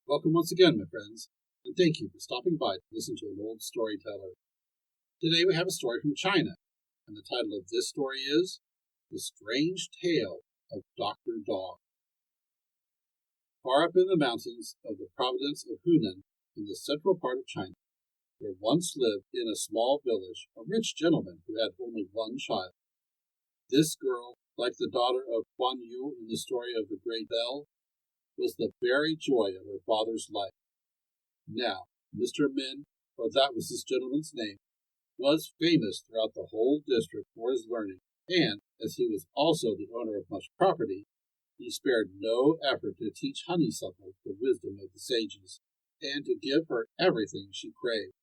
Welcome once again, my friends, and thank you for stopping by to listen to an old storyteller. Today we have a story from China, and the title of this story is The Strange Tale of Dr. Dog. Far up in the mountains of the province of Hunan, in the central part of China, there once lived in a small village a rich gentleman who had only one child. This girl, like the daughter of Guan Yu in the story of the Great Bell, was the very joy of her father's life. Now, Mr. Min, for that was this gentleman's name, was famous throughout the whole district for his learning, and, as he was also the owner of much property, he spared no effort to teach Honeysuckle the wisdom of the sages, and to give her everything she craved.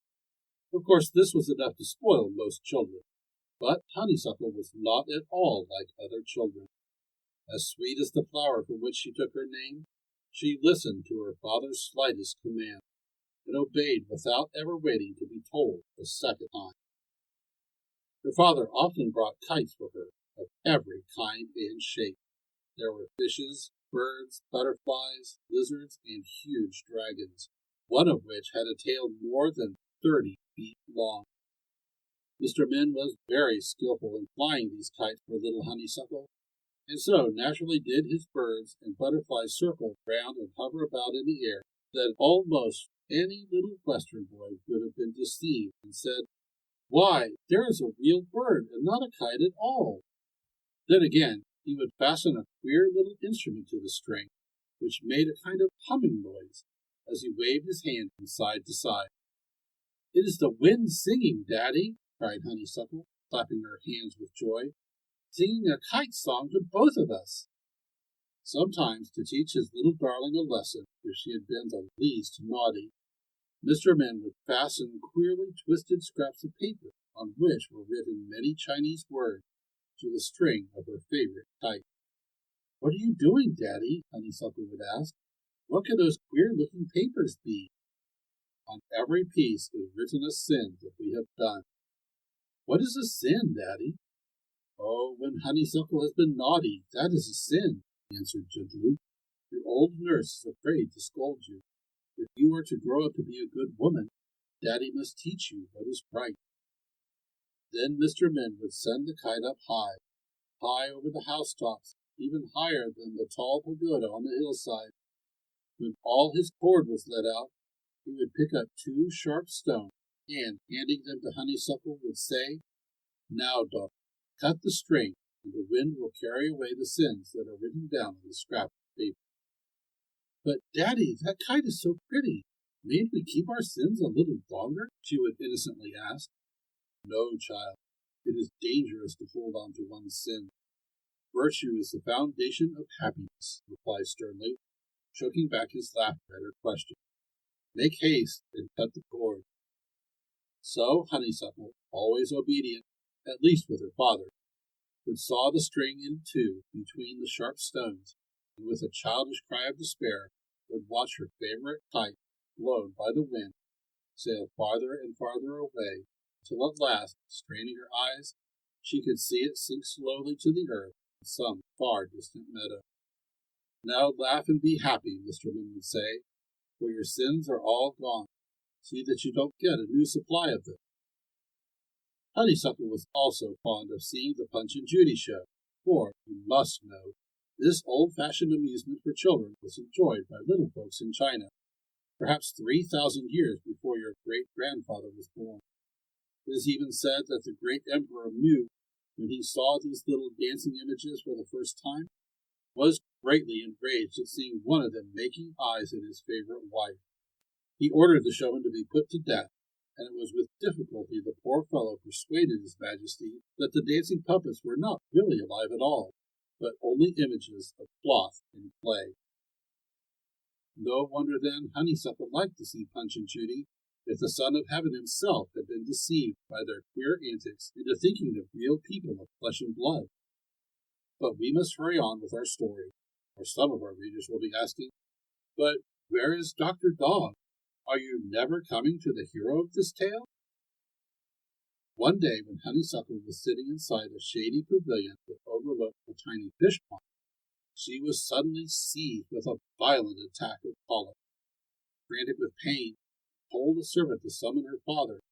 Of course, this was enough to spoil most children, but Honeysuckle was not at all like other children. As sweet as the flower from which she took her name, she listened to her father's slightest command, and obeyed without ever waiting to be told a second time. Her father often brought kites for her, of every kind and shape. There were fishes, birds, butterflies, lizards, and huge dragons, one of which had a tail more than 30 feet long. Mr. Min was very skillful in flying these kites for little Honeysuckle, and so naturally did his birds and butterflies circle round and hover about in the air, that almost any little Western boy would have been deceived and said, "Why, there is a real bird and not a kite at all." Then again, he would fasten a queer little instrument to the string, which made a kind of humming noise as he waved his hand from side to side. "It is the wind singing, Daddy," cried Honeysuckle, clapping her hands with joy, "singing a kite song to both of us." Sometimes, to teach his little darling a lesson, if she had been the least naughty, Mr. Min would fasten queerly twisted scraps of paper, on which were written many Chinese words, to the string of her favorite kite. "What are you doing, Daddy?" Honeysuckle would ask. "What can those queer-looking papers be?" "On every piece is written a sin that we have done." "What is a sin, Daddy?" "Oh, when Honeysuckle has been naughty, that is a sin," he answered gently. "Your old nurse is afraid to scold you. If you are to grow up to be a good woman, Daddy must teach you what is right." Then Mr. Min would send the kite up high, high over the housetops, even higher than the tall pagoda on the hillside. When all his cord was let out, he would pick up 2 sharp stones, and, handing them to Honeysuckle, would say, "Now, daughter, cut the string, and the wind will carry away the sins that are written down on the scrap of paper." "But, Daddy, that kite is so pretty. Mayn't we keep our sins a little longer?" she would innocently ask. "No, child, it is dangerous to hold on to one's sin. Virtue is the foundation of happiness," he replied sternly, choking back his laughter at her question. "Make haste and cut the cord." So Honeysuckle, always obedient, at least with her father, would saw the string in two between the sharp stones, and with a childish cry of despair would watch her favorite kite, blown by the wind, sail farther and farther away, till at last, straining her eyes, she could see it sink slowly to the earth in some far distant meadow. "Now laugh and be happy," Mr. Min would say, "for your sins are all gone. See that you don't get a new supply of them." Honeysuckle was also fond of seeing the Punch and Judy show, for, you must know, this old-fashioned amusement for children was enjoyed by little folks in China, perhaps 3,000 years before your great-grandfather was born. It is even said that the great Emperor Mu, when he saw these little dancing images for the first time, was greatly enraged at seeing one of them making eyes at his favorite wife. He ordered the showman to be put to death, and it was with difficulty the poor fellow persuaded his majesty that the dancing puppets were not really alive at all, but only images of cloth and clay. No wonder then Honeysuckle liked to see Punch and Judy, if the Son of Heaven himself had been deceived by their queer antics into thinking them real people of flesh and blood. But we must hurry on with our story, or some of our readers will be asking, "But where is Dr. Dog? Are you never coming to the hero of this tale?" One day when Honeysuckle was sitting inside a shady pavilion that overlooked a tiny fish pond, she was suddenly seized with a violent attack of colic. frantic with pain, told a servant to summon her father.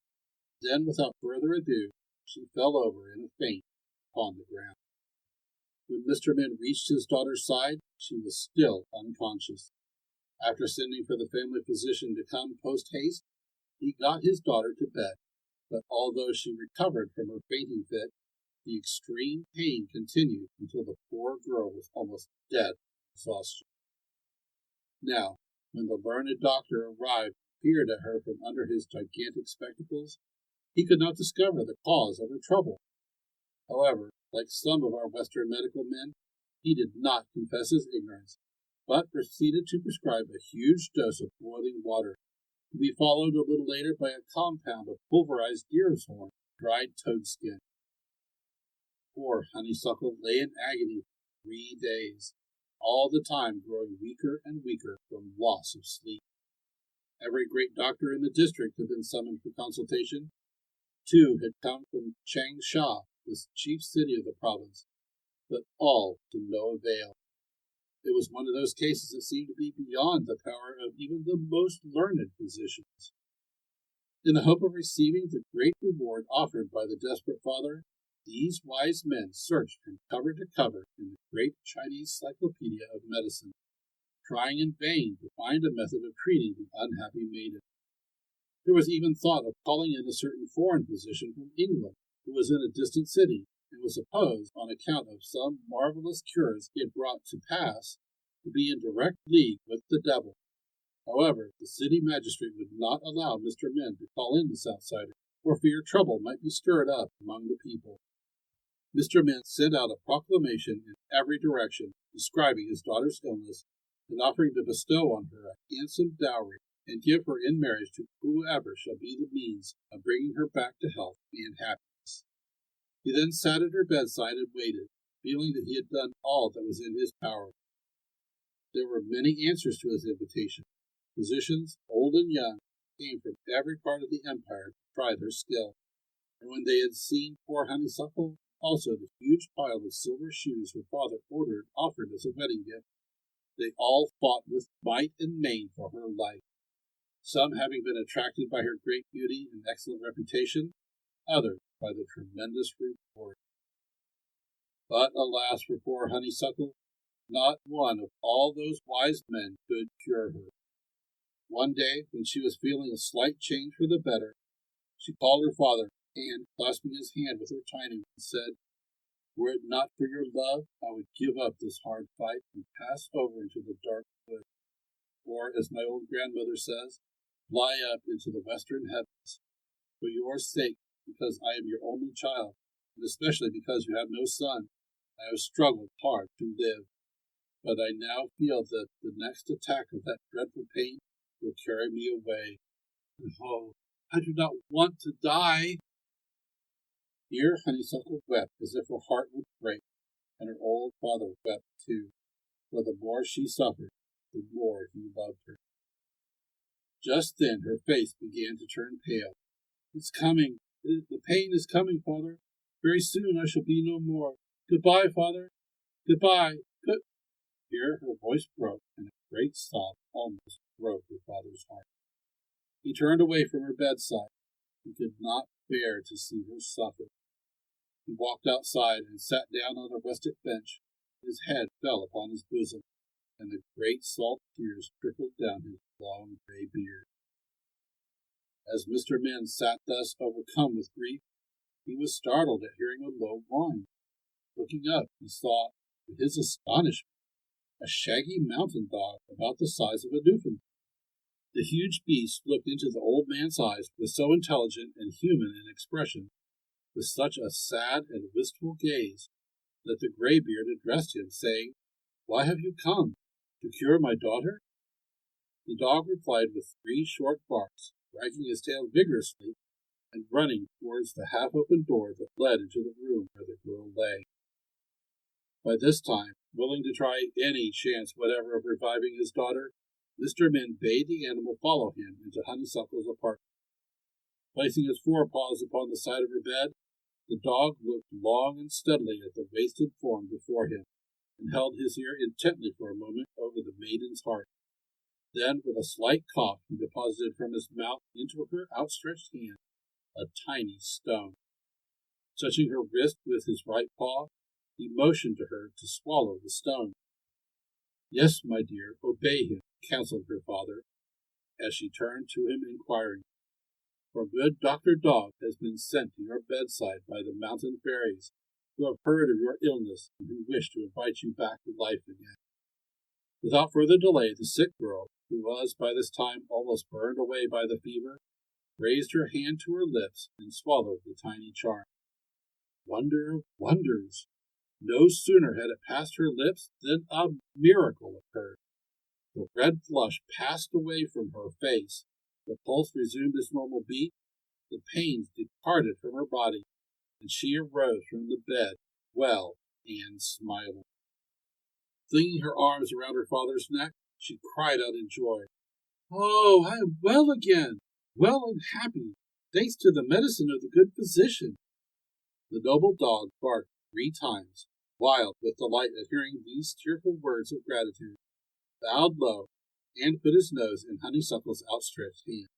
Then, without further ado, she fell over in a faint upon the ground. When Mr. Min reached his daughter's side, she was still unconscious. After sending for the family physician to come post-haste, he got his daughter to bed, but although she recovered from her fainting fit, the extreme pain continued until the poor girl was almost dead from exhaustion. Now, when the learned doctor arrived and peered at her from under his gigantic spectacles, he could not discover the cause of her trouble. However, like some of our Western medical men, he did not confess his ignorance, but proceeded to prescribe a huge dose of boiling water, to be followed a little later by a compound of pulverized deer's horn and dried toad skin. Poor Honeysuckle lay in agony for 3 days, all the time growing weaker and weaker from loss of sleep. Every great doctor in the district had been summoned for consultation. 2 had come from Changsha, the chief city of the province, but all to no avail. It was one of those cases that seemed to be beyond the power of even the most learned physicians. In the hope of receiving the great reward offered by the desperate father, these wise men searched from cover to cover in the great Chinese Cyclopedia of Medicine, trying in vain to find a method of treating the unhappy maiden. There was even thought of calling in a certain foreign physician from England, who was in a distant city, and was supposed, on account of some marvelous cures he had brought to pass, to be in direct league with the devil. However, the city magistrate would not allow Mr. Min to call in this outsider, for fear trouble might be stirred up among the people. Mr. Min sent out a proclamation in every direction, describing his daughter's illness and offering to bestow on her a handsome dowry and give her in marriage to whoever shall be the means of bringing her back to health and happiness. He then sat at her bedside and waited, feeling that he had done all that was in his power. There were many answers to his invitation. Physicians, old and young, came from every part of the empire to try their skill, and when they had seen poor Honeysuckle, also the huge pile of silver shoes her father ordered offered as a wedding gift, they all fought with might and main for her life, some having been attracted by her great beauty and excellent reputation, others by the tremendous reward. But alas for poor Honeysuckle, not one of all those wise men could cure her. One day, when she was feeling a slight change for the better, she called her father, and, clasping his hand with her tiny one, said, "Were it not for your love, I would give up this hard fight and pass over into the dark wood, or, as my old grandmother says, fly up into the western heavens. For your sake, because I am your only child, and especially because you have no son, I have struggled hard to live. But I now feel that the next attack of that dreadful pain will carry me away. And oh, I do not want to die." Here Honeysuckle wept as if her heart would break, and her old father wept too, for the more she suffered, the more he loved her. Just then her face began to turn pale. "It's coming. The pain is coming, father. Very soon I shall be no more. Goodbye, father. Goodbye. Here her voice broke, and a great sob almost broke her father's heart. He turned away from her bedside. He could not bear to see her suffer. He walked outside and sat down on a rustic bench. His head fell upon his bosom, and the great salt tears trickled down his long gray beard. As Mr. Min sat thus overcome with grief, he was startled at hearing a low whine. Looking up, he saw, to his astonishment, a shaggy mountain dog about the size of a Newfoundland. The huge beast looked into the old man's eyes with so intelligent and human an expression, with such a sad and wistful gaze, that the graybeard addressed him, saying, "Why have you come? To cure my daughter?" The dog replied with 3 short barks, wagging his tail vigorously and running towards the half-open door that led into the room where the girl lay. By this time, willing to try any chance whatever of reviving his daughter, Mr. Min bade the animal follow him into Honeysuckle's apartment. Placing his forepaws upon the side of her bed, the dog looked long and steadily at the wasted form before him, and held his ear intently for a moment over the maiden's heart. Then, with a slight cough, he deposited from his mouth into her outstretched hand a tiny stone. Touching her wrist with his right paw, he motioned to her to swallow the stone. "Yes, my dear, obey him," counseled her father, as she turned to him inquiring. "For good Dr. Dog has been sent to your bedside by the mountain fairies, who have heard of your illness and who wish to invite you back to life again." Without further delay, the sick girl, who was by this time almost burned away by the fever, raised her hand to her lips and swallowed the tiny charm. Wonder of wonders! No sooner had it passed her lips than a miracle occurred. The red flush passed away from her face, the pulse resumed its normal beat, the pains departed from her body, and she arose from the bed, well and smiling. Flinging her arms around her father's neck, she cried out in joy, "Oh, I am well again, well and happy, thanks to the medicine of the good physician." The noble dog barked 3 times, wild with delight at hearing these tearful words of gratitude, bowed low, and put his nose in Honeysuckle's outstretched hand.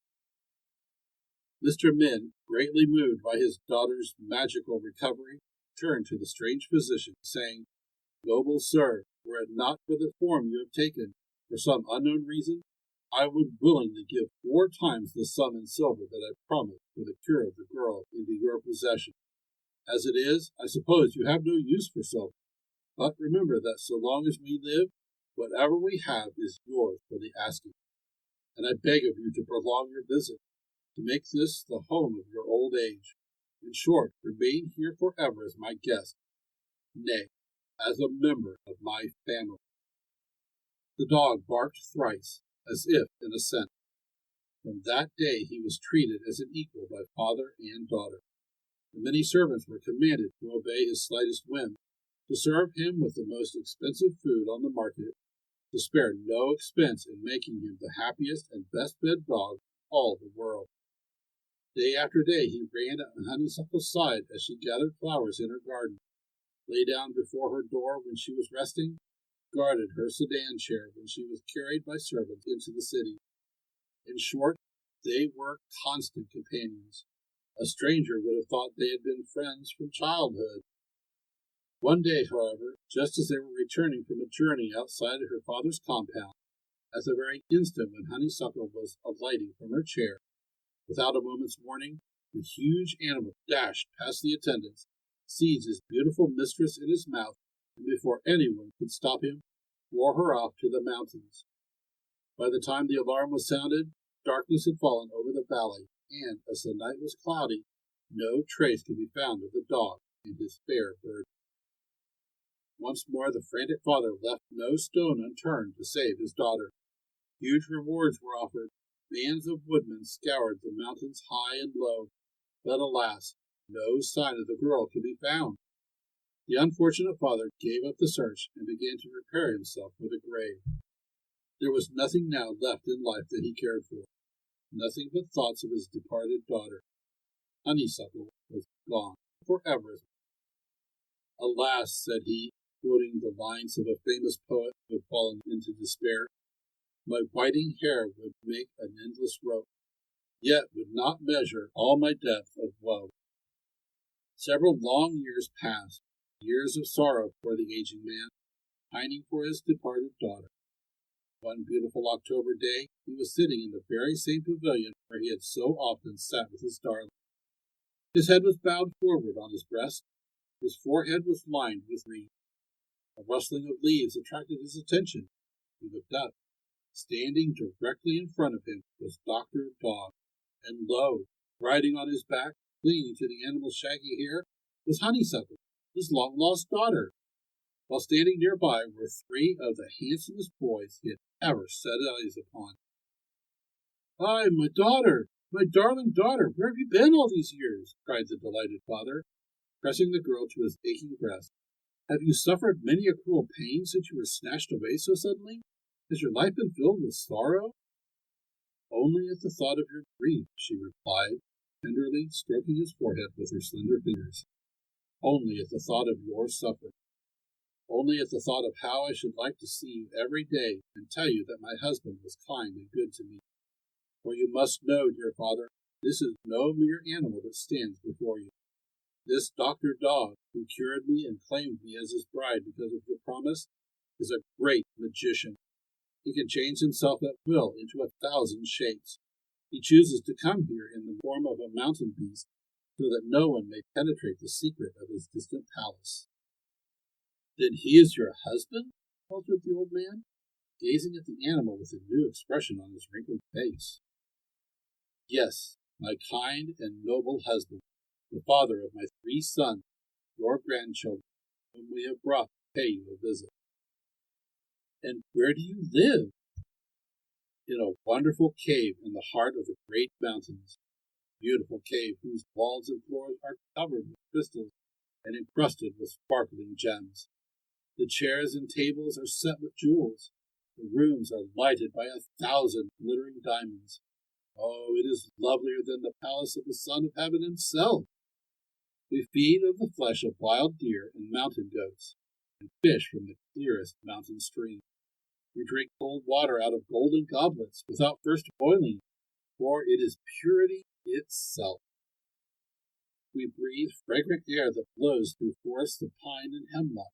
Mr. Min, greatly moved by his daughter's magical recovery, turned to the strange physician, saying, "Noble sir, were it not for the form you have taken, for some unknown reason, I would willingly give 4 times the sum in silver that I promised for the cure of the girl into your possession. As it is, I suppose you have no use for silver, but remember that so long as we live, whatever we have is yours for the asking, and I beg of you to prolong your visit, to make this the home of your old age. In short, remain here forever as my guest, nay, as a member of my family." The dog barked thrice, as if in assent. From that day he was treated as an equal by father and daughter. The many servants were commanded to obey his slightest whim, to serve him with the most expensive food on the market, to spare no expense in making him the happiest and best-fed dog in all the world. Day after day he ran at Honeysuckle's side as she gathered flowers in her garden, lay down before her door when she was resting, guarded her sedan chair when she was carried by servants into the city. In short, they were constant companions. A stranger would have thought they had been friends from childhood. One day, however, just as they were returning from a journey outside of her father's compound, at the very instant when Honeysuckle was alighting from her chair, without a moment's warning, the huge animal dashed past the attendants, seized his beautiful mistress in his mouth, and before anyone could stop him, bore her off to the mountains. By the time the alarm was sounded, darkness had fallen over the valley, and as the night was cloudy, no trace could be found of the dog and his fair bird. Once more the frantic father left no stone unturned to save his daughter. Huge rewards were offered. Bands of woodmen scoured the mountains high and low, but alas, no sign of the girl could be found. The unfortunate father gave up the search and began to prepare himself for the grave. There was nothing now left in life that he cared for, nothing but thoughts of his departed daughter. Honeysuckle was gone forever. "Alas," said he, quoting the lines of a famous poet who had fallen into despair, "my whiting hair would make an endless rope, yet would not measure all my depth of woe." Several long years passed, years of sorrow for the aging man, pining for his departed daughter. One beautiful October day he was sitting in the very same pavilion where he had so often sat with his darling. His head was bowed forward on his breast, his forehead was lined with green. A rustling of leaves attracted his attention. He looked up. Standing directly in front of him was Dr. Dog, and lo, riding on his back, clinging to the animal's shaggy hair, was Honeysuckle, his long-lost daughter. While standing nearby were 3 of the handsomest boys he had ever set eyes upon. "Ay, my daughter, my darling daughter, where have you been all these years?" cried the delighted father, pressing the girl to his aching breast. "Have you suffered many a cruel pain since you were snatched away so suddenly? Has your life been filled with sorrow?" "Only at the thought of your grief," she replied, tenderly stroking his forehead with her slender fingers. "Only at the thought of your suffering. only at the thought of how I should like to see you every day and tell you that my husband was kind and good to me. For you must know, dear father, this is no mere animal that stands before you. This Dr. Dog, who cured me and claimed me as his bride because of your promise, is a great magician. He can change himself at will into 1,000 shapes. He chooses to come here in the form of a mountain beast so that no one may penetrate the secret of his distant palace. Then he is your husband? faltered the old man, gazing at the animal with a new expression on his wrinkled face. Yes, my kind and noble husband, the father of my 3 sons, your grandchildren, whom we have brought to pay you a visit. And where do you live? In a wonderful cave in the heart of the great mountains. Beautiful cave whose walls and floors are covered with crystals and encrusted with sparkling gems. The chairs and tables are set with jewels. The rooms are lighted by 1,000 glittering diamonds. Oh, it is lovelier than the palace of the Son of Heaven himself. We feed of the flesh of wild deer and mountain goats, and fish from the clearest mountain stream. We drink cold water out of golden goblets without first boiling it, for it is purity itself. We breathe fragrant air that blows through forests of pine and hemlock.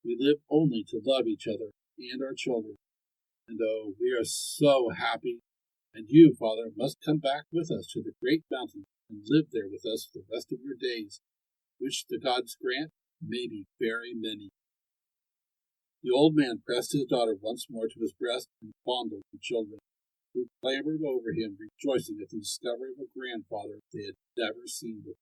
We live only to love each other and our children. And oh, we are so happy. And you, Father, must come back with us to the great mountain and live there with us for the rest of your days, which the gods grant may be very many. The old man pressed his daughter once more to his breast and fondled the children, who clambered over him, rejoicing at the discovery of a grandfather they had never seen before.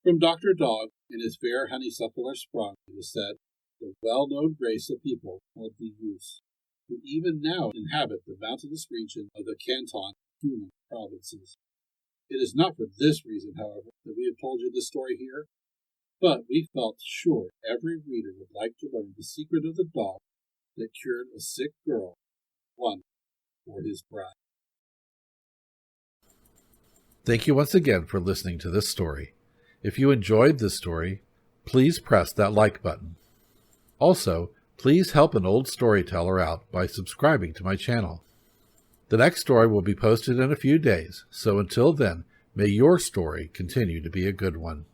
From Dr. Dog and his fair honeysuckler sprung, it is said, the well-known race of people called the Yus, who even now inhabit the mountainous region of the Canton and Hunan provinces. It is not for this reason, however, that we have told you this story here, but we felt sure every reader would like to learn the secret of the dog that cured a sick girl, one for his bride. Thank you once again for listening to this story. If you enjoyed this story, please press that like button. Also, please help an old storyteller out by subscribing to my channel. The next story will be posted in a few days, so until then, may your story continue to be a good one.